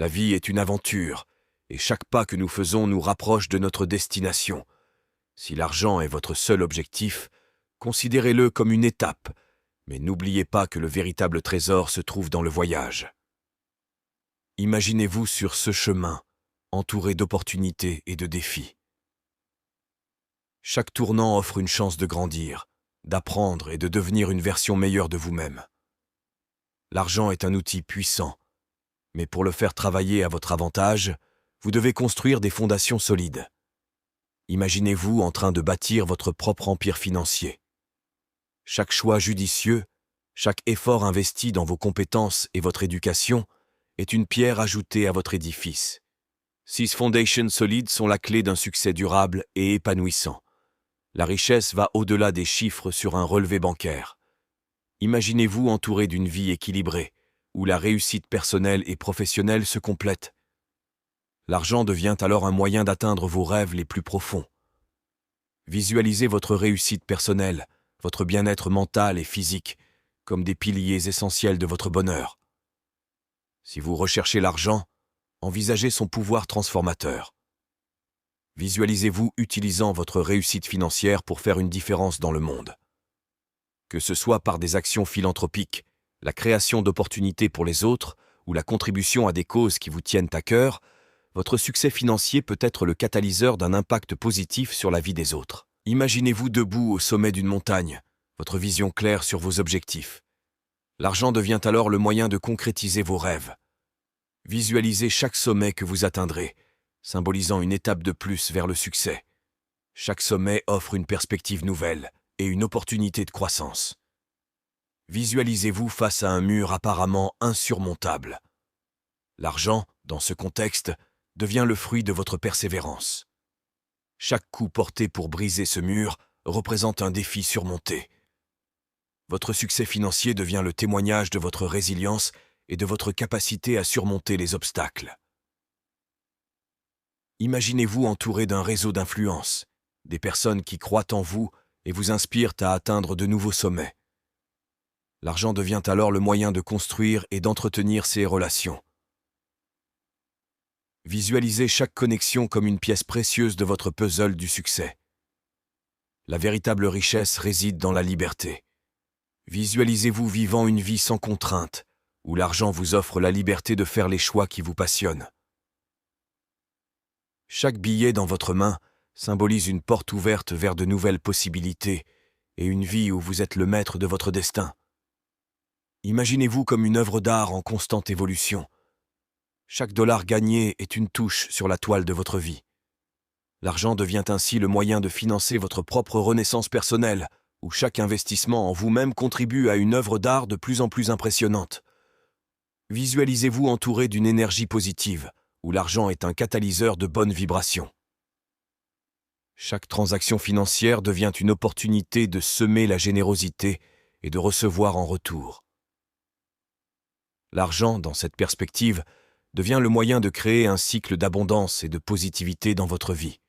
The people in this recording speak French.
La vie est une aventure, et chaque pas que nous faisons nous rapproche de notre destination. Si l'argent est votre seul objectif, considérez-le comme une étape, mais n'oubliez pas que le véritable trésor se trouve dans le voyage. Imaginez-vous sur ce chemin, entouré d'opportunités et de défis. Chaque tournant offre une chance de grandir, d'apprendre et de devenir une version meilleure de vous-même. L'argent est un outil puissant, mais pour le faire travailler à votre avantage, vous devez construire des fondations solides. Imaginez-vous en train de bâtir votre propre empire financier. Chaque choix judicieux, chaque effort investi dans vos compétences et votre éducation est une pierre ajoutée à votre édifice. Ces fondations solides sont la clé d'un succès durable et épanouissant. La richesse va au-delà des chiffres sur un relevé bancaire. Imaginez-vous entouré d'une vie équilibrée, où la réussite personnelle et professionnelle se complètent. L'argent devient alors un moyen d'atteindre vos rêves les plus profonds. Visualisez votre réussite personnelle, votre bien-être mental et physique, comme des piliers essentiels de votre bonheur. Si vous recherchez l'argent, envisagez son pouvoir transformateur. Visualisez-vous utilisant votre réussite financière pour faire une différence dans le monde. Que ce soit par des actions philanthropiques, la création d'opportunités pour les autres ou la contribution à des causes qui vous tiennent à cœur, votre succès financier peut être le catalyseur d'un impact positif sur la vie des autres. Imaginez-vous debout au sommet d'une montagne, votre vision claire sur vos objectifs. L'argent devient alors le moyen de concrétiser vos rêves. Visualisez chaque sommet que vous atteindrez, symbolisant une étape de plus vers le succès. Chaque sommet offre une perspective nouvelle et une opportunité de croissance. Visualisez-vous face à un mur apparemment insurmontable. L'argent, dans ce contexte, devient le fruit de votre persévérance. Chaque coup porté pour briser ce mur représente un défi surmonté. Votre succès financier devient le témoignage de votre résilience et de votre capacité à surmonter les obstacles. Imaginez-vous entouré d'un réseau d'influence, des personnes qui croient en vous et vous inspirent à atteindre de nouveaux sommets. L'argent devient alors le moyen de construire et d'entretenir ces relations. Visualisez chaque connexion comme une pièce précieuse de votre puzzle du succès. La véritable richesse réside dans la liberté. Visualisez-vous vivant une vie sans contrainte, où l'argent vous offre la liberté de faire les choix qui vous passionnent. Chaque billet dans votre main symbolise une porte ouverte vers de nouvelles possibilités et une vie où vous êtes le maître de votre destin. Imaginez-vous comme une œuvre d'art en constante évolution. Chaque dollar gagné est une touche sur la toile de votre vie. L'argent devient ainsi le moyen de financer votre propre renaissance personnelle, où chaque investissement en vous-même contribue à une œuvre d'art de plus en plus impressionnante. Visualisez-vous entouré d'une énergie positive, où l'argent est un catalyseur de bonnes vibrations. Chaque transaction financière devient une opportunité de semer la générosité et de recevoir en retour. L'argent, dans cette perspective, devient le moyen de créer un cycle d'abondance et de positivité dans votre vie.